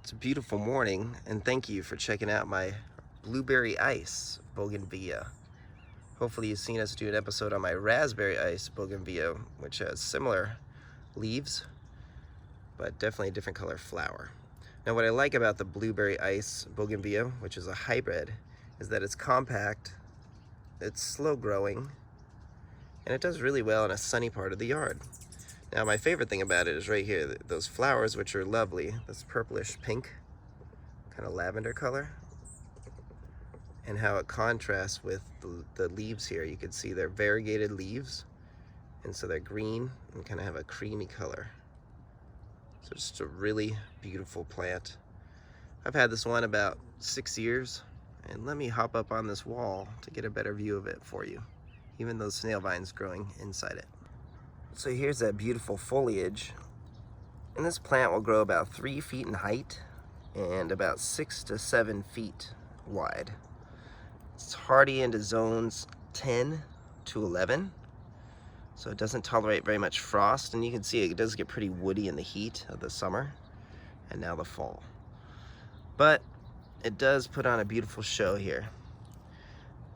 It's a beautiful morning, and thank you for checking out my blueberry ice Bougainvillea. Hopefully you've seen us do an episode on my raspberry ice Bougainvillea, which has similar leaves, but definitely a different color flower. Now what I like about the blueberry ice Bougainvillea, which is a hybrid, is that it's compact, it's slow growing, and it does really well in a sunny part of the yard. Now my favorite thing about it is right here, those flowers, which are lovely, this purplish pink, kind of lavender color, and how it contrasts with the leaves here. You can see they're variegated leaves, and so they're green and kind of have a creamy color. So just a really beautiful plant. I've had this one about 6 years, and let me hop up on this wall to get a better view of it for you, even those snail vines growing inside it. So here's that beautiful foliage, and this plant will grow about 3 feet in height and about 6 to 7 feet wide. It's hardy into zones 10 to 11, so it doesn't tolerate very much frost, and you can see it does get pretty woody in the heat of the summer and now the fall. But it does put on a beautiful show here.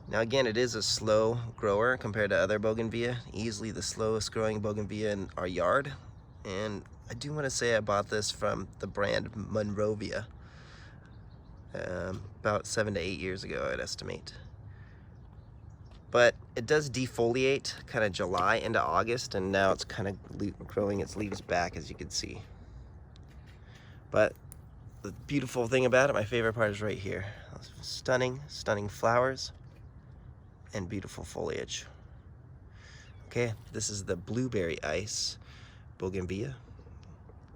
Now again, it is a slow grower compared to other bougainvillea, easily the slowest growing bougainvillea in our yard. And I do want to say I bought this from the brand Monrovia about 7 to 8 years ago, I'd estimate. But it does defoliate kind of July into August, and now it's kind of growing its leaves back, as you can see. But the beautiful thing about it, my favorite part, is right here. Stunning, stunning flowers and beautiful foliage. Okay, this is the blueberry ice Bougainvillea.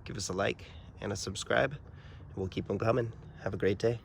Give us a like and a subscribe, and we'll keep them coming. Have a great day.